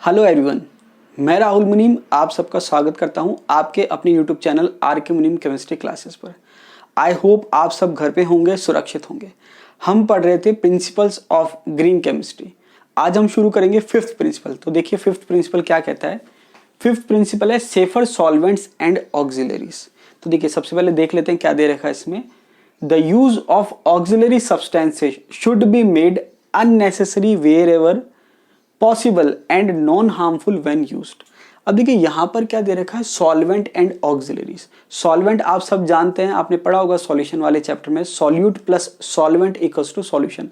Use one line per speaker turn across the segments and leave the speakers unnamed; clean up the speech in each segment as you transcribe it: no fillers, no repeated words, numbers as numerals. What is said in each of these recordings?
Hello everyone, मैं राहुल मुनीम आप सबका स्वागत करता हूं आपके अपने यूट्यूब चैनल आर के मुनीम केमिस्ट्री क्लासेस पर। आई होप आप सब घर पे होंगे, सुरक्षित होंगे। हम पढ़ रहे थे प्रिंसिपल्स ऑफ ग्रीन केमिस्ट्री। आज हम शुरू करेंगे फिफ्थ प्रिंसिपल। तो देखिए फिफ्थ प्रिंसिपल क्या कहता है। फिफ्थ प्रिंसिपल है सेफर सॉल्वेंट्स एंड ऑक्सिलरीज। तो देखिए सबसे पहले देख लेते हैं क्या दे रखा है इसमें। The use of auxiliary substances should be made unnecessary wherever possible and non harmful when used. अब देखिए यहां पर क्या दे रखा है, सॉल्वेंट एंड ऑक्सिलरीज। सॉल्वेंट आप सब जानते हैं, आपने पढ़ा होगा सॉल्यूशन वाले चैप्टर में, solute plus solvent equals to solution.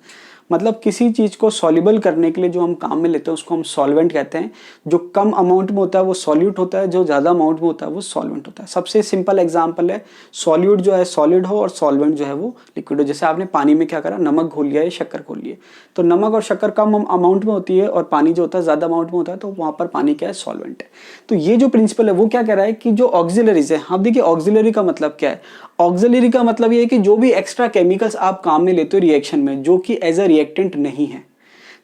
मतलब किसी चीज को सॉल्युबल करने के लिए जो हम काम में लेते हैं उसको हम सॉल्वेंट कहते हैं। जो कम अमाउंट में होता है वो सॉल्यूट होता है, जो ज्यादा अमाउंट में होता है वो सॉल्वेंट होता है। सबसे सिंपल एग्जांपल है सॉल्यूट जो है सॉलिड हो और सॉल्वेंट जो है वो लिक्विड हो। जैसे आपने पानी में क्या करा, नमक घोल लिया या शक्कर घोल लिया, तो नमक और शक्कर कम अमाउंट में होती है और पानी जो होता है ज्यादा अमाउंट में होता है, तो वहां पर पानी क्या है, सॉल्वेंट है। तो ये जो प्रिंसिपल है वो क्या कह रहा है कि जो ऑक्सिलरीज है, हाँ देखिए ऑक्सिलरी का मतलब क्या है। ऑक्सिलरी का मतलब ये है कि जो भी एक्स्ट्रा केमिकल्स आप काम में लेते हो रिएक्शन में जो कि एज अ रिएक्टेंट नहीं है।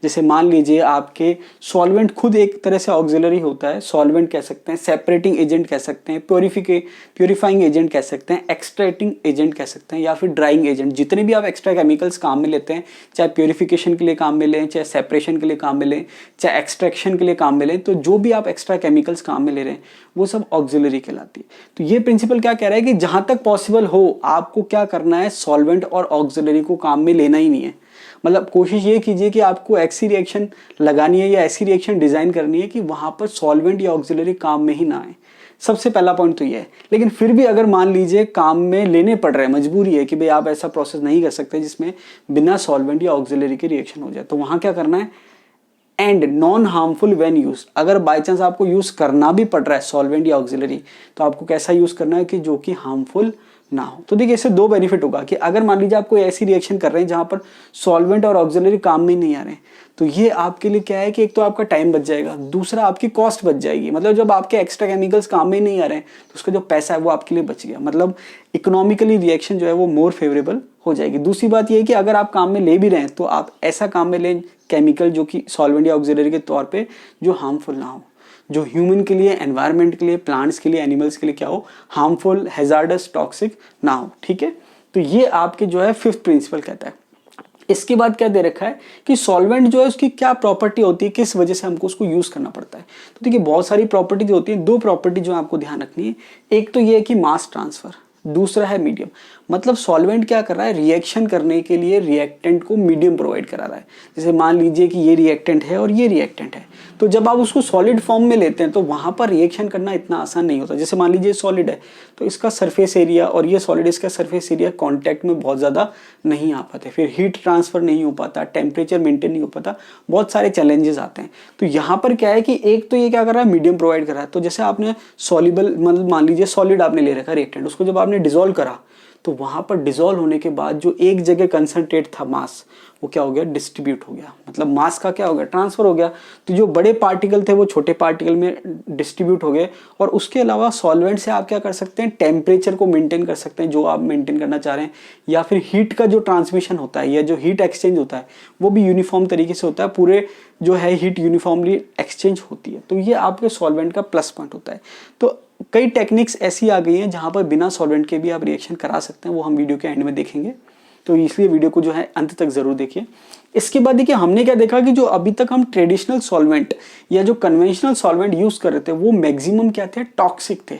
जैसे मान लीजिए आपके सॉल्वेंट खुद एक तरह से ऑक्सिलरी होता है, सॉल्वेंट कह सकते हैं, सेपरेटिंग एजेंट कह सकते हैं, प्योरीफाइंग एजेंट कह सकते हैं, एक्सट्रैक्टिंग एजेंट कह सकते हैं, या फिर ड्राइंग एजेंट। जितने भी आप एक्स्ट्रा केमिकल्स काम में लेते हैं, चाहे प्योरीफिकेशन के लिए काम में लें, चाहे सेपरेशन के लिए काम में लें, चाहे एक्सट्रैक्शन के लिए काम में लें, तो जो भी आप एक्स्ट्रा केमिकल्स काम में ले रहे हैं वो सब ऑक्सिलरी कहलाती है। तो ये प्रिंसिपल क्या कह रहा है कि जहां तक पॉसिबल हो आपको क्या करना है, सॉल्वेंट और ऑक्सिलरी को काम में लेना ही नहीं है। मतलब कोशिश ये कीजिए कि आपको ऐसी रिएक्शन लगानी है या ऐसी रिएक्शन डिजाइन करनी है कि वहां पर सॉल्वेंट या ऑक्सिलरी काम में ही ना आए। सबसे पहला पॉइंट तो ये है। लेकिन फिर भी अगर मान लीजिए काम में लेने पड़ रहे हैं, मजबूरी है कि भाई आप ऐसा प्रोसेस नहीं कर सकते जिसमें बिना सॉल्वेंट या ऑक्सिलरी की रिएक्शन हो जाए, तो वहां क्या करना है, and non harmful when use. अगर बाय चांस आपको यूज करना भी पड़ रहा है सॉल्वेंट या ऑक्सिलरी, तो आपको कैसा यूज करना है कि जो कि हार्मफुल ना हो। तो देखिए इससे दो बेनिफिट होगा कि अगर मान लीजिए आप कोई ऐसी रिएक्शन कर रहे हैं जहां पर सॉल्वेंट और ऑक्सिलरी काम में नहीं आ रहे हैं, तो ये आपके लिए क्या है कि एक तो आपका टाइम बच जाएगा, दूसरा आपकी कॉस्ट बच जाएगी। मतलब जब आपके एक्स्ट्रा केमिकल्स काम में नहीं आ रहे हैं तो उसका जो पैसा है वो आपके लिए बच गया। मतलब इकोनॉमिकली रिएक्शन जो है वो मोर फेवरेबल हो जाएगी। दूसरी बात ये है कि अगर आप काम में ले भी रहे हैं तो आप ऐसा काम में लें केमिकल जो कि सॉल्वेंट या ऑक्सिलरी के तौर पे जो हार्मफुल ना हो, जो ह्यूमन के लिए, एनवायरनमेंट के लिए, प्लांट्स के लिए, एनिमल्स के लिए क्या हो, हार्मफुल, हैजार्डस, टॉक्सिक ना हो। ठीक है, तो ये आपके जो है फिफ्थ प्रिंसिपल कहता है। इसके बाद क्या दे रखा है कि सॉल्वेंट जो है उसकी क्या प्रॉपर्टी होती है, किस वजह से हमको उसको यूज करना पड़ता है। तो देखिए बहुत सारी प्रॉपर्टीज होती है, दो प्रॉपर्टी जो आपको ध्यान रखनी है। एक तो ये है कि मास ट्रांसफर, दूसरा है मीडियम। मतलब सॉल्वेंट क्या कर रहा है, रिएक्शन करने के लिए रिएक्टेंट को मीडियम प्रोवाइड करा रहा है। जैसे मान लीजिए कि ये रिएक्टेंट है और ये रिएक्टेंट है, तो जब आप उसको सॉलिड फॉर्म में लेते हैं तो वहां पर रिएक्शन करना इतना आसान नहीं होता। जैसे मान लीजिए सॉलिड है तो इसका सरफेस एरिया और ये सॉलिड, इसका सरफेस एरिया कांटेक्ट में बहुत ज्यादा नहीं आ पाते, फिर हीट ट्रांसफर नहीं हो पाता, टेम्परेचर मेंटेन नहीं हो पाता, बहुत सारे चैलेंजेस आते हैं। तो यहाँ पर क्या है कि एक तो ये क्या कर रहा है, मीडियम प्रोवाइड कर रहा है। तो जैसे आपने सॉल्युबल, मतलब मान लीजिए सॉलिड आपने ले रखा रिएक्टेंट, उसको जब आपने डिसॉल्व करा तो वहां पर डिसॉल्व होने के बाद जो एक जगह कंसंट्रेट था मास, वो क्या हो गया, डिस्ट्रीब्यूट हो गया। मतलब मास का क्या हो गया, ट्रांसफर हो गया। तो जो बड़े पार्टिकल थे वो छोटे पार्टिकल में डिस्ट्रीब्यूट हो गए। और उसके अलावा सॉल्वेंट से आप क्या कर सकते हैं, टेम्परेचर को मेंटेन कर सकते हैं जो आप मेंटेन करना चाह रहे हैं, या फिर हीट का जो ट्रांसमिशन होता है या जो हीट एक्सचेंज होता है वो भी यूनिफॉर्म तरीके से होता है, पूरे जो है हीट यूनिफॉर्मली एक्सचेंज होती है। तो ये आपके सॉल्वेंट का प्लस पॉइंट होता है। तो कई टेक्निक्स ऐसी आ गई हैं जहां पर बिना सॉल्वेंट के भी आप रिएक्शन करा सकते हैं, वो हम वीडियो के एंड में देखेंगे। तो इसलिए वीडियो को जो है अंत तक जरूर देखिए। इसके बाद देखिए हमने क्या देखा कि जो अभी तक हम ट्रेडिशनल सॉल्वेंट या जो कन्वेंशनल सॉल्वेंट यूज कर रहे थे वो मैक्सिमम क्या थे, टॉक्सिक थे।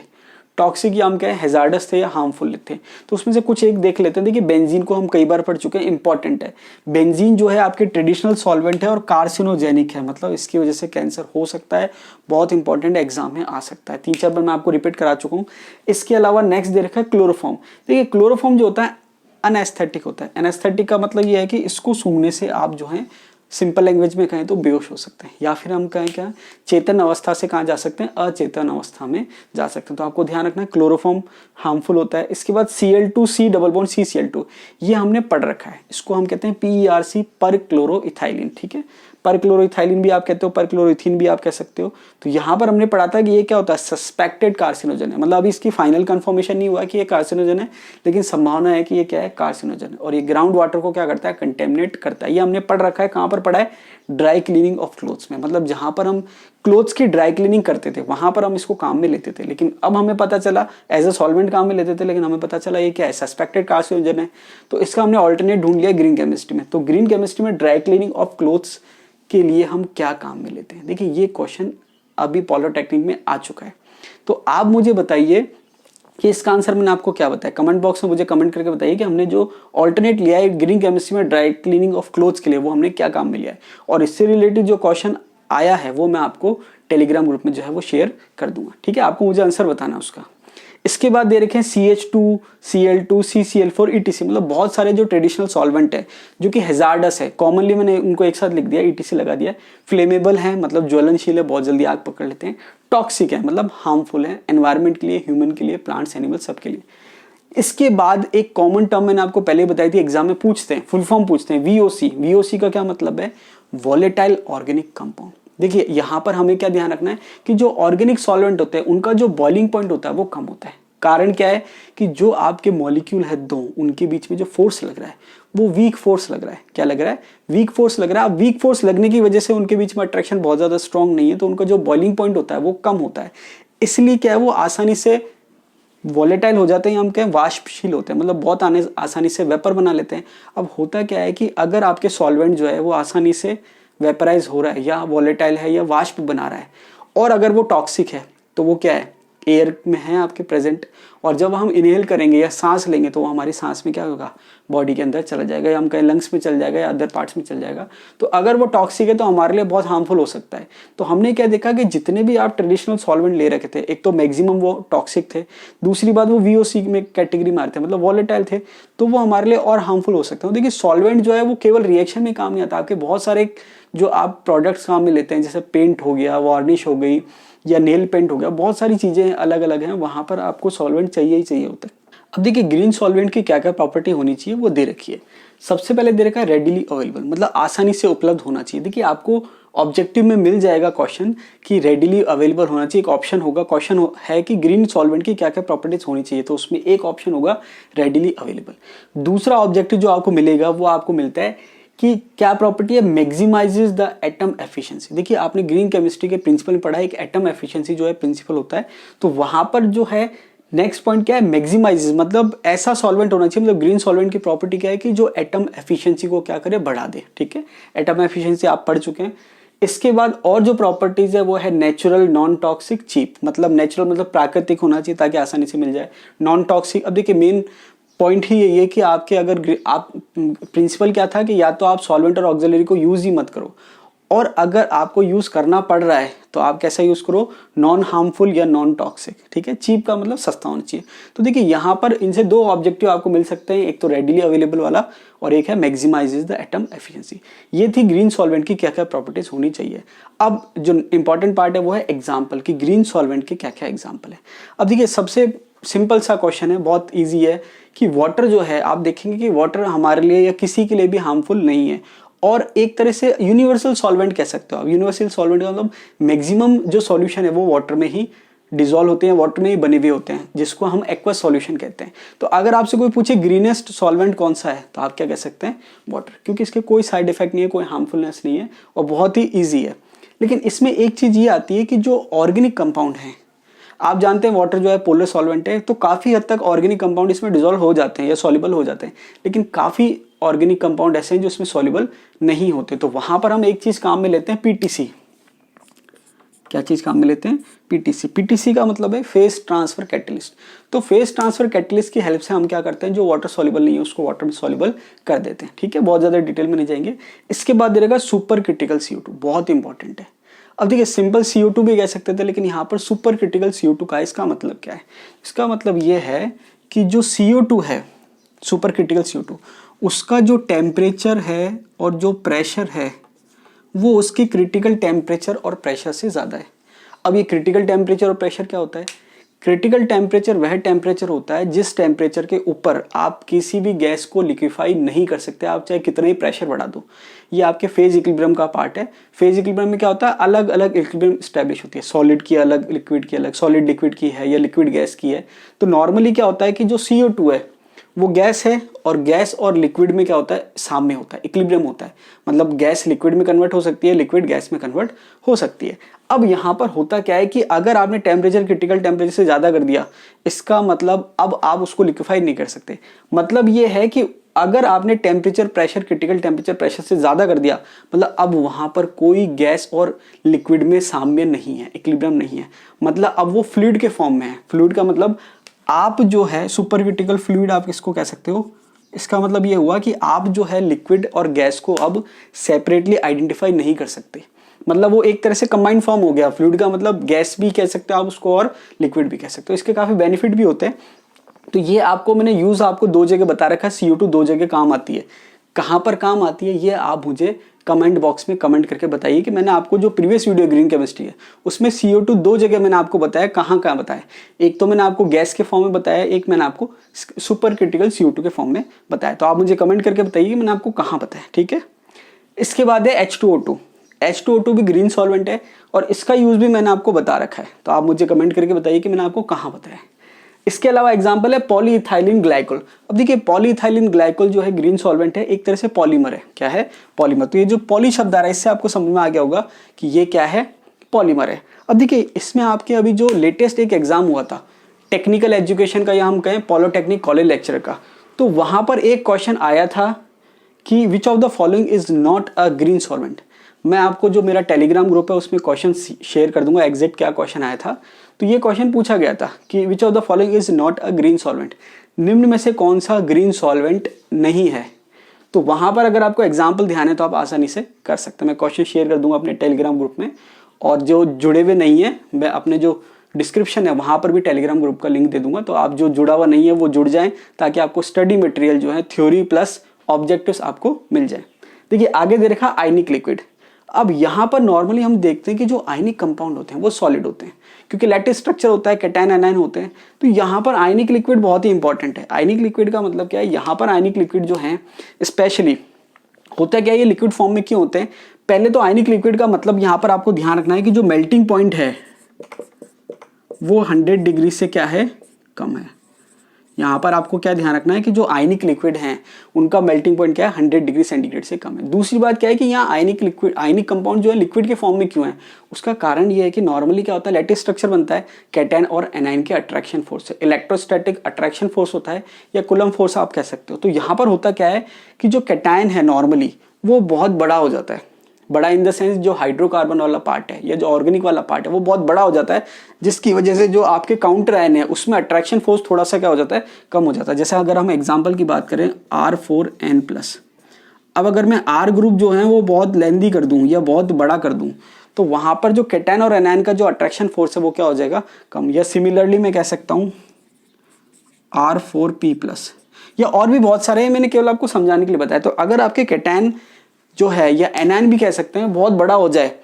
टॉक्सिक या हम क्या है, हैजार्डस थे या हार्मफुल थे। तो उसमें से कुछ एक देख लेते हैं। देखिए बेंजीन को हम कई बार पढ़ चुके हैं, इंपॉर्टेंट है। बेंजीन जो है आपके ट्रेडिशनल सॉल्वेंट है और कार्सिनोजेनिक है, मतलब इसकी वजह से कैंसर हो सकता है। बहुत इंपॉर्टेंट एग्जाम में आ सकता है, 3-4 बार मैं आपको रिपीट करा चुका हूँ। इसके अलावा नेक्स्ट दे रखा है क्लोरोफॉर्म। देखिए क्लोरोफॉर्म जो होता है अनएस्थेटिक होता है। अनएस्थेटिक का मतलब ये है कि इसको सूंघने से आप जो है, सिंपल लैंग्वेज में कहें तो बेहोश हो सकते हैं, या फिर हम कहें क्या, चेतन अवस्था से कहाँ जा सकते हैं, अचेतन अवस्था में जा सकते हैं। तो आपको ध्यान रखना है क्लोरोफॉर्म हार्मफुल होता है। इसके बाद Cl2 C double bond CCl2 ये हमने पढ़ रखा है, इसको हम कहते हैं PERC पर क्लोरोइथाइलिन। ठीक है, पर क्लोरोइथाइलिन भी आप कहते हो, पर क्लोरोइथिन भी आप कह सकते हो। तो यहाँ पर हमने पढ़ा था कि ये क्या होता है, सस्पेक्टेड कार्सिनोजन है। मतलब अभी इसकी फाइनल कंफर्मेशन नहीं हुआ कि ये कार्सिनोजन है, लेकिन संभावना है कि ये क्या है, कार्सिनोजन है। और ये ग्राउंड वाटर को क्या करता है, कंटेमिनेट करता है। ये हमने पढ़ रखा है, कहाँ पर पढ़ा है, ड्राई क्लीनिंग ऑफ क्लोथ्स में। मतलब जहां पर हम क्लोथ्स की ड्राई क्लीनिंग करते थे, वहां पर हम इसको काम में लेते थे। लेकिन अब हमें पता चला एज अ सॉल्वेंट काम में लेते थे, लेकिन हमें पता चला ये क्या है, सस्पेक्टेड कार्सिनोजन है। तो इसका हमने ऑल्टरनेट ढूंढ लिया ग्रीन केमिस्ट्री में। तो ग्रीन केमिस्ट्री में ड्राई क्लीनिंग ऑफ क्लोथ्स के लिए हम क्या काम में लेते हैं, देखिए ये क्वेश्चन अभी पॉलिटेक्निक में आ चुका है। तो आप मुझे बताइए कि इसका आंसर मैंने आपको क्या बताया, कमेंट बॉक्स में मुझे कमेंट करके बताइए कि हमने जो ऑल्टरनेट लिया है ग्रीन केमिस्ट्री में ड्राई क्लीनिंग ऑफ क्लोथ्स के लिए, वो हमने क्या काम में लिया है। और इससे रिलेटेड जो क्वेश्चन आया है वो मैं आपको टेलीग्राम ग्रुप में जो है वो शेयर कर दूंगा, ठीक है। आपको मुझे आंसर बताना उसका। इसके बाद दे रखे हैं CH2, Cl2, CCl4, ETC, मतलब बहुत सारे जो ट्रेडिशनल सॉल्वेंट है जो कि हैजार्डस है, कॉमनली मैंने उनको एक साथ लिख दिया, ETC लगा दिया। फ्लेमेबल है मतलब ज्वलनशील है, बहुत जल्दी आग पकड़ लेते हैं। टॉक्सिक है मतलब हार्मफुल है एनवायरमेंट के लिए, ह्यूमन के लिए, प्लांट्स, एनिमल, सबके लिए। इसके बाद एक कॉमन टर्म मैंने आपको पहले बताई थी, एग्जाम में पूछते हैं, फुल फॉर्म पूछते हैं, VOC। VOC का क्या मतलब है, वॉलेटाइल ऑर्गेनिक कंपाउंड। देखिए यहां पर हमें क्या ध्यान रखना है कि जो ऑर्गेनिक सॉल्वेंट होते हैं उनका जो बॉइलिंग पॉइंट होता है वो कम होता है। कारण क्या है कि जो आपके मॉलिक्यूल है दो, उनके बीच में जो फोर्स लग रहा है वो वीक फोर्स लग रहा है। क्या लग रहा है, वीक फोर्स लग रहा है। अब वीक फोर्स लगने की वजह से उनके बीच में अट्रैक्शन बहुत ज्यादा स्ट्रांग नहीं है, तो उनका जो बॉइलिंग पॉइंट होता है वो कम होता है। इसलिए क्या है, वो आसानी से वॉलेटाइल हो जाते हैं, हम कहें वाष्पशील होते हैं, मतलब बहुत आसानी से वेपर बना लेते हैं। अब होता क्या है कि अगर आपके सॉल्वेंट जो है वो आसानी से वेपराइज हो रहा है या वॉलेटाइल है या वाष्प बना रहा है, और अगर वो टॉक्सिक है तो वो क्या है, एयर में है आपके प्रेजेंट, और जब हम इनहेल करेंगे या सांस लेंगे तो वो हमारी सांस में क्या होगा, बॉडी के अंदर चला जाएगा, या हम कहें लंग्स में चल जाएगा या अदर पार्ट्स में चल जाएगा। तो अगर वो टॉक्सिक है तो हमारे लिए बहुत हार्मफुल हो सकता है। तो हमने क्या देखा कि जितने भी आप ट्रेडिशनल सॉल्वेंट ले रखे थे, एक तो मैक्सिमम वो टॉक्सिक थे, दूसरी बात वो VOC में कैटेगरी में आते हैं, मतलब वॉलेटाइल थे, तो वो हमारे लिए और हार्मफुल हो सकते हैं। देखिए सॉल्वेंट जो है वो केवल रिएक्शन में काम नहीं आता, आपके बहुत सारे जो आप प्रोडक्ट्स काम में लेते हैं, जैसे पेंट हो गया, वार्निश हो गई, या नेल पेंट हो गया, बहुत सारी चीजें अलग अलग हैं, वहां पर आपको सॉल्वेंट चाहिए ही चाहिए होता है। अब देखिए ग्रीन सॉल्वेंट की क्या क्या प्रॉपर्टी होनी चाहिए वो दे रखी है। सबसे पहले दे रखा है रेडिली अवेलेबल, मतलब आसानी से उपलब्ध होना चाहिए। देखिए आपको ऑब्जेक्टिव में मिल जाएगा क्वेश्चन कि रेडिली अवेलेबल होना चाहिए, एक ऑप्शन होगा, क्वेश्चन है कि ग्रीन सॉल्वेंट की क्या क्या प्रॉपर्टीज होनी चाहिए, तो उसमें एक ऑप्शन होगा रेडिली अवेलेबल। दूसरा ऑब्जेक्टिव जो आपको मिलेगा वो आपको मिलता है कि क्या प्रॉपर्टी है, मैक्सिमाइजेस द एटम एफिशिएंसी। देखिए आपने ग्रीन केमिस्ट्री के प्रिंसिपल में पढ़ा है, एक एटम एफिशिएंसी जो है प्रिंसिपल होता है, तो वहां पर जो है नेक्स्ट पॉइंट क्या है, मैक्सिमाइजेस, मतलब ऐसा सॉल्वेंट होना चाहिए, मतलब ग्रीन सॉल्वेंट की प्रॉपर्टी क्या है कि जो एटम एफिशिएंसी को क्या करे, बढ़ा दे, ठीक है। एटम एफिशिएंसी आप पढ़ चुके हैं। इसके बाद और जो प्रॉपर्टीज है वो है नेचुरल, नॉन टॉक्सिक, चीप। मतलब नेचुरल मतलब प्राकृतिक होना चाहिए ताकि आसानी से मिल जाए। नॉन टॉक्सिक, अब देखिए मेन पॉइंट ही यही है कि आपके अगर आप प्रिंसिपल क्या था कि या तो आप सॉल्वेंट और ऑक्सिलरी को यूज ही मत करो, और अगर आपको यूज करना पड़ रहा है तो आप कैसा यूज करो, नॉन हार्मफुल या नॉन टॉक्सिक, ठीक है। चीप का मतलब सस्ता होना चाहिए। तो देखिए यहाँ पर इनसे दो ऑब्जेक्टिव आपको मिल सकते हैं, एक तो रेडिली अवेलेबल वाला और एक है मैक्सिमाइजेस द एटम एफिशिएंसी। ये थी ग्रीन सॉल्वेंट की क्या क्या प्रॉपर्टीज होनी चाहिए। अब जो इंपॉर्टेंट पार्ट है वो है एग्जाम्पल, कि ग्रीन सॉल्वेंट के क्या क्या एग्जाम्पल है। अब देखिए सबसे सिंपल सा क्वेश्चन है, बहुत ईजी है, कि वाटर जो है आप देखेंगे कि वाटर हमारे लिए या किसी के लिए भी हार्मफुल नहीं है, और एक तरह से यूनिवर्सल सॉल्वेंट कह सकते हो आप। यूनिवर्सल सॉल्वेंट का मतलब मैक्सिमम जो सॉल्यूशन है वो वाटर में ही डिसॉल्व होते हैं, वाटर में ही बने हुए होते हैं, जिसको हम एक्वस सॉल्यूशन कहते हैं। तो अगर आपसे कोई पूछे ग्रीनेस्ट सॉल्वेंट कौन सा है, तो आप क्या कह सकते हैं, वाटर, क्योंकि इसके कोई साइड इफेक्ट नहीं है, कोई हार्मफुलनेस नहीं है और बहुत ही ईजी है। लेकिन इसमें एक चीज ये आती है कि जो ऑर्गेनिक कंपाउंड है, आप जानते हैं वाटर जो है पोलर सॉल्वेंट है, तो काफी हद तक ऑर्गेनिक कंपाउंड इसमें डिसॉल्व हो जाते हैं या सॉल्युबल हो जाते हैं, लेकिन काफी ऑर्गेनिक कंपाउंड ऐसे हैं जो इसमें सॉल्युबल नहीं होते। तो वहां पर हम एक चीज काम में लेते हैं, PTC। क्या चीज काम में लेते हैं, PTC। PTC का मतलब है फेस ट्रांसफर कैटलिस्ट। तो फेस ट्रांसफर कैटलिस्ट की हेल्प से हम क्या करते हैं, जो वाटर सॉल्युबल नहीं है उसको वाटर में सॉल्युबल कर देते हैं, ठीक है। बहुत ज्यादा डिटेल में नहीं जाएंगे। इसके बाद दे रहेगा सुपर क्रिटिकल CO2, बहुत इंपॉर्टेंट है। अब देखिए सिंपल CO2 भी कह सकते थे, लेकिन यहाँ पर सुपर क्रिटिकल CO2 का इसका मतलब क्या है, इसका मतलब ये है कि जो CO2 है, सुपर क्रिटिकल CO2, उसका जो टेम्परेचर है और जो प्रेशर है वो उसके क्रिटिकल टेम्परेचर और प्रेशर से ज़्यादा है। अब ये क्रिटिकल टेम्परेचर और प्रेशर क्या होता है, क्रिटिकल टेम्परेचर वह टेम्परेचर होता है जिस टेम्परेचर के ऊपर आप किसी भी गैस को लिक्विफाई नहीं कर सकते, आप चाहे कितना ही प्रेशर बढ़ा दो। ये आपके फेज इक्विलिब्रियम का पार्ट है। फेज इक्विलिब्रियम में क्या होता है, अलग अलग इक्विलिब्रियम स्टैब्लिश होती है, सॉलिड की अलग, लिक्विड की अलग, सॉलिड लिक्विड की है या लिक्विड गैस की है। तो नॉर्मली क्या होता है कि जो CO2 है वो गैस है, और गैस और लिक्विड में क्या होता है, साम्य होता है, इक्विलिब्रियम होता है। मतलब गैस लिक्विड में कन्वर्ट हो सकती है, लिक्विड गैस में कन्वर्ट हो सकती है। अब यहाँ पर होता क्या है कि अगर आपने टेम्परेचर क्रिटिकल टेम्परेचर से ज़्यादा कर दिया, इसका मतलब अब आप उसको लिक्विफाई नहीं कर सकते। मतलब ये है कि अगर आपने temperature pressure critical temperature pressure से ज़्यादा कर दिया, मतलब अब वहाँ पर कोई गैस और लिक्विड में साम्य नहीं है, इक्विलिब्रियम नहीं है। मतलब अब वो फ्लूइड के फॉर्म में है। फ्लूइड का मतलब आप जो है सुपर क्रिटिकल फ्लूइड आप किसको कह सकते हो, इसका मतलब ये हुआ कि आप जो है लिक्विड और गैस को अब सेपरेटली आइडेंटिफाई नहीं कर सकते। मतलब वो एक तरह से कंबाइंड फॉर्म हो गया। फ्लूइड का मतलब गैस भी कह सकते हो आप उसको, और लिक्विड भी कह सकते हो। इसके काफ़ी बेनिफिट भी होते हैं। तो ये आपको मैंने यूज़ आपको दो जगह बता रखा है। CO2 दो जगह काम आती है। कहाँ पर काम आती है ये आप मुझे कमेंट बॉक्स में कमेंट करके बताइए कि मैंने आपको जो प्रीवियस वीडियो ग्रीन केमिस्ट्री है उसमें CO2 दो जगह मैंने आपको बताया, कहाँ कहाँ बताया। एक तो मैंने आपको गैस के फॉर्म में बताया, एक मैंने आपको सुपर क्रिटिकल CO2 के फॉर्म में बताया। तो आप मुझे कमेंट करके बताइए कि मैंने आपको कहाँ बताया, ठीक है। इसके बाद है H2O2। H2O2 भी ग्रीन सॉल्वेंट है और इसका यूज़ भी मैंने आपको बता रखा है। तो आप मुझे कमेंट करके बताइए कि मैंने आपको कहाँ बताया। इसके अलावा एग्जांपल है पॉलीइथाइलिन ग्लाइकोल। अब देखिए पॉलीइथाइलिन ग्लाइकोल जो है ग्रीन सॉल्वेंट है, एक तरह से पॉलीमर है। क्या है, पॉलीमर। तो ये जो पॉली शब्द आ रहा है इससे आपको समझ में आ गया होगा कि ये क्या है, पॉलीमर है। अब देखिए इसमें आपके अभी जो लेटेस्ट एक एग्जाम हुआ था टेक्निकल एजुकेशन का, या हम कहें पॉलिटेक्निक कॉलेज लेक्चर का, तो वहां पर एक क्वेश्चन आया था कि which of the following is not a green solvent. मैं आपको जो मेरा टेलीग्राम ग्रुप है उसमें क्वेश्चन शेयर कर दूंगा एग्जैक्ट क्या क्वेश्चन आया था। तो ये क्वेश्चन पूछा गया था कि which of the following is not a green solvent, निम्न में से कौन सा ग्रीन सॉल्वेंट नहीं है। तो वहां पर अगर आपको एग्जाम्पल ध्यान है तो आप आसानी से कर सकते हैं। मैं क्वेश्चन शेयर कर दूंगा अपने टेलीग्राम ग्रुप में, और जो जुड़े हुए नहीं है मैं अपने जो डिस्क्रिप्शन है वहां पर भी टेलीग्राम ग्रुप का लिंक दे दूंगा। तो आप जो जुड़ा हुआ नहीं है वो जुड़ जाएं, ताकि आपको स्टडी मटेरियल जो है थ्योरी प्लस ऑब्जेक्टिव्स आपको मिल जाए। देखिए आगे दे रखा आयनिक लिक्विड। अब यहाँ पर नॉर्मली हम देखते हैं कि जो आयनिक कंपाउंड होते हैं वो सॉलिड होते हैं, क्योंकि लैटिस स्ट्रक्चर होता है, कैटायन एनायन होते हैं। तो यहाँ पर आयनिक लिक्विड बहुत ही इंपॉर्टेंट है। आयनिक लिक्विड का मतलब क्या है, यहाँ पर आयनिक लिक्विड जो है स्पेशली होता क्या है, ये लिक्विड फॉर्म में क्यों होते हैं। पहले तो आयनिक लिक्विड का मतलब यहाँ पर आपको ध्यान रखना है कि जो मेल्टिंग पॉइंट है वो 100 डिग्री से क्या है, कम है। यहाँ पर आपको क्या ध्यान रखना है कि जो आयनिक लिक्विड हैं उनका मेल्टिंग पॉइंट क्या है, 100 डिग्री सेंटीग्रेड से कम है। दूसरी बात क्या है कि यहाँ आयनिक कंपाउंड जो है लिक्विड के फॉर्म में क्यों है, उसका कारण ये है कि नॉर्मली क्या होता है, लैटिस स्ट्रक्चर बनता है कैटायन और एनायन के अट्रैक्शन फोर्स से। इलेक्ट्रोस्टैटिक अट्रैक्शन फोर्स होता है या कूलम फोर्स आप कह सकते हो। तो यहाँ पर होता क्या है कि जो कैटायन है नॉर्मली वो बहुत बड़ा हो जाता है। बड़ा इन द सेंस जो हाइड्रोकार्बन वाला पार्ट है या जो ऑर्गेनिक वाला पार्ट है वो बहुत बड़ा हो जाता है, जिसकी वजह से जो आपके काउंटर आयन है उसमें अट्रैक्शन फोर्स थोड़ा सा क्या हो जाता है, कम हो जाता है। जैसे अगर हम एग्जांपल की बात करें R4N+, अब अगर मैं R ग्रुप जो है वो बहुत लेंदी कर दूं या बहुत बड़ा कर दूं, तो वहां पर जो कैटायन और एनायन का जो अट्रैक्शन फोर्स है वो क्या हो जाएगा, कम। या सिमिलरली मैं कह सकता हूं R4P+, या और भी बहुत सारे हैं, मैंने केवल आपको समझाने के लिए बताया। तो अगर आपके कैटायन जो है या एनायन भी कह सकते हैं बहुत बड़ा हो जाए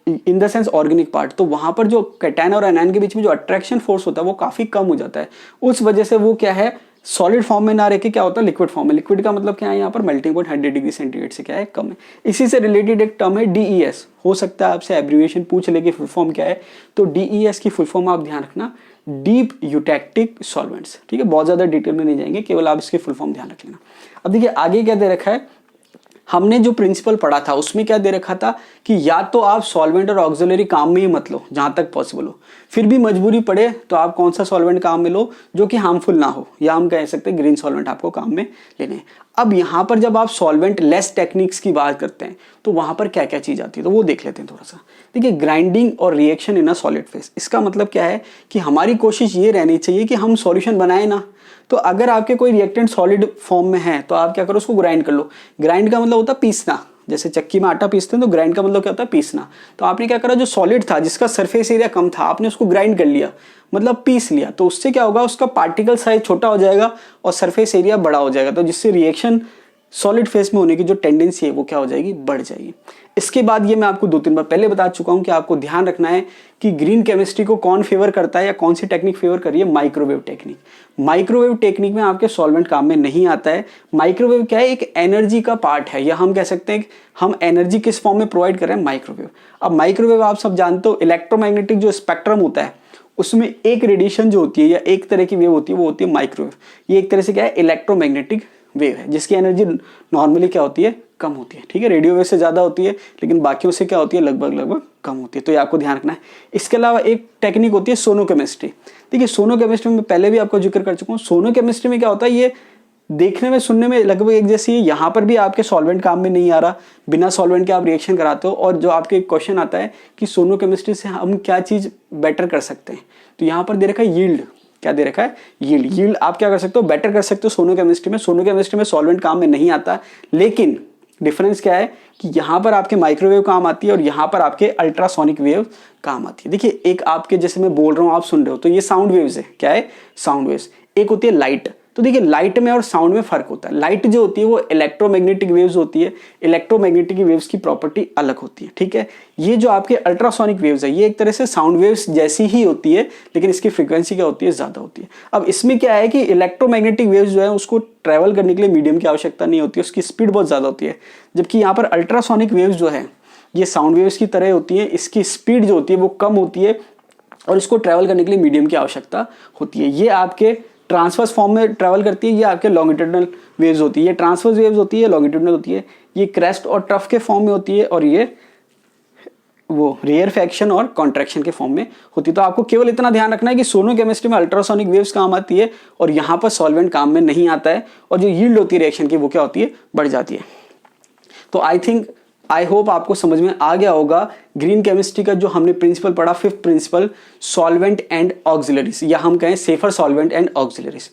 in the sense organic part, तो वहां पर जो कैटायन और एनायन के बीच में जो अट्रैक्शन फोर्स होता है वो काफी कम हो जाता है। उस वजह से वो क्या है, सॉलिड फॉर्म में ना रह के क्या होता है, लिक्विड फॉर्म में। लिक्विड का मतलब क्या है, यहाँ पर मेल्टिंग पॉइंट 100 डिग्री सेंटीग्रेड से क्या है, कम है। इसी से रिलेटेड एक टर्म है DES। हो सकता है आपसे एब्रिविएशन पूछ ले कि फुल फॉर्म क्या है, तो DES की फुल फॉर्म आप ध्यान रखना, डीप यूटैक्टिक सॉल्वेंट्स। ठीक है, बहुत ज्यादा डिटेल में नहीं जाएंगे, केवल आप इसकी फुल फॉर्म ध्यान रख लेना। अब देखिए आगे क्या दे रखा है, हमने जो प्रिंसिपल पढ़ा था उसमें क्या दे रखा था कि या तो आप सॉल्वेंट और ऑक्सिलरी काम में ही मत लो जहां तक पॉसिबल हो, फिर भी मजबूरी पड़े तो आप कौन सा सॉल्वेंट काम में लो जो कि हार्मफुल ना हो, या हम कह सकते हैं ग्रीन सॉल्वेंट आपको काम में लेने हैं। अब यहाँ पर जब आप सॉल्वेंट लेस टेक्निक्स की बात करते हैं तो वहां पर क्या क्या चीज आती है, तो वो देख लेते हैं थोड़ा सा। देखिए ग्राइंडिंग और reaction in a solid phase, इसका मतलब क्या है कि हमारी कोशिश ये रहनी चाहिए कि हम सॉल्यूशन बनाए ना। तो अगर आपके कोई रिएक्टेंट सॉलिड फॉर्म में है तो आप क्या करो, उसको ग्राइंड कर लो। ग्राइंड का मतलब होता है पीसना, जैसे चक्की में आटा पीसते हैं तो ग्राइंड का मतलब क्या होता है, पीसना। तो आपने क्या करा, जो सॉलिड था जिसका सरफेस एरिया कम था आपने उसको ग्राइंड कर लिया, मतलब पीस लिया। तो उससे क्या होगा, उसका पार्टिकल साइज छोटा हो जाएगा और सरफेस एरिया बड़ा हो जाएगा, तो जिससे रिएक्शन सॉलिड फेस में होने की जो टेंडेंसी है वो क्या हो जाएगी, बढ़ जाएगी। इसके बाद ये मैं आपको 2-3 बार पहले बता चुका हूं कि आपको ध्यान रखना है कि ग्रीन केमिस्ट्री को कौन फेवर करता है या कौन सी टेक्निक फेवर कर रही है, माइक्रोवेव टेक्निक। माइक्रोवेव टेक्निक में आपके सॉल्वेंट काम में नहीं आता है। माइक्रोवेव क्या है, एक एनर्जी का पार्ट है, या हम कह सकते हैं हम एनर्जी किस फॉर्म में प्रोवाइड कर रहे हैं, माइक्रोवेव। अब माइक्रोवेव आप सब जानते हो, इलेक्ट्रोमैग्नेटिक जो स्पेक्ट्रम होता है उसमें एक रेडिएशन जो होती है या एक तरह की वेव होती है वो होती है माइक्रोवेव। ये एक तरह से क्या है, इलेक्ट्रोमैग्नेटिक वेव है, जिसकी एनर्जी नॉर्मली क्या होती है, कम होती है। ठीक है, रेडियो वेव से ज़्यादा होती है, लेकिन बाकियों से क्या होती है, लगभग कम होती है। तो ये आपको ध्यान रखना है। इसके अलावा एक टेक्निक होती है सोनोकेमिस्ट्री। देखिए सोनोकेमिस्ट्री में पहले भी आपको जिक्र कर चुका हूँ। सोनोकेमिस्ट्री में क्या होता है, ये देखने में सुनने में लगभग एक जैसी है। यहाँ पर भी आपके सॉल्वेंट काम में नहीं आ रहा, बिना सॉल्वेंट के आप रिएक्शन कराते हो। और जो आपके क्वेश्चन आता है कि सोनोकेमिस्ट्री से हम क्या चीज़ बेटर कर सकते हैं, तो यहाँ पर दे रखा है यील्ड। क्या दे रखा है, यील्ड। यील्ड आप क्या कर सकते हो, बेटर कर सकते हो सोनोकेमिस्ट्री में। सोनोकेमिस्ट्री में सॉल्वेंट काम में नहीं आता, लेकिन डिफरेंस क्या है कि यहाँ पर आपके माइक्रोवेव काम आती है और यहाँ पर आपके अल्ट्रासोनिक वेव काम आती है। देखिए एक आपके, जैसे मैं बोल रहा हूँ आप सुन रहे हो, तो ये साउंड वेव्स है। क्या है, साउंड वेव्स। एक होती है लाइट। तो देखिए लाइट में और साउंड में फर्क होता है। लाइट जो होती है वो इलेक्ट्रोमैग्नेटिक वेव्स होती है। इलेक्ट्रोमैग्नेटिक वेव्स की प्रॉपर्टी अलग होती है। ठीक है, ये जो आपके अल्ट्रासोनिक वेव्स है, ये एक तरह से साउंड वेव्स जैसी ही होती है, लेकिन इसकी फ्रीक्वेंसी क्या होती है, ज्यादा होती है। अब इसमें क्या है कि इलेक्ट्रोमैग्नेटिक वेव्स जो है उसको ट्रैवल करने के लिए मीडियम की आवश्यकता नहीं होती है, उसकी स्पीड बहुत ज्यादा होती है। जबकि यहाँ पर अल्ट्रासोनिक वेव्स जो है ये साउंड वेव्स की तरह होती है, इसकी स्पीड जो होती है वो कम होती है और इसको ट्रैवल करने के लिए मीडियम की आवश्यकता होती है। ये आपके ट्रांसवर्स फॉर्म में ट्रैवल करती है, ये आपके लॉन्गिट्यूडनल वेव्स होती है। ये ट्रांसवर्स वेव्स होती है, लॉन्गिट्यूडनल होती है। ये क्रेस्ट और ट्रफ के फॉर्म में होती है और ये वो रेयरफैक्शन और कॉन्ट्रैक्शन के फॉर्म में होती है। तो आपको केवल इतना ध्यान रखना है कि सोनोकेमिस्ट्री में अल्ट्रासोनिक वेव्स काम आती है और यहाँ पर सॉल्वेंट काम में नहीं आता है, और जो यील्ड होती है रिएक्शन की वो क्या होती है, बढ़ जाती है। तो आई होप आपको समझ में आ गया होगा ग्रीन केमिस्ट्री का जो हमने प्रिंसिपल पढ़ा, 5th principal, solvent and auxiliaries, या हम कहें सेफर सॉल्वेंट एंड ऑक्सिलरीज।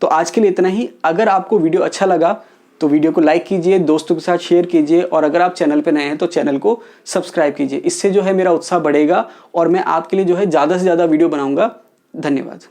तो आज के लिए इतना ही। अगर आपको वीडियो अच्छा लगा तो वीडियो को लाइक कीजिए, दोस्तों के साथ शेयर कीजिए, और अगर आप चैनल पे नए हैं तो चैनल को सब्सक्राइब कीजिए। इससे जो है मेरा उत्साह बढ़ेगा और मैं आपके लिए जो है ज़्यादा से ज़्यादा वीडियो बनाऊंगा। धन्यवाद।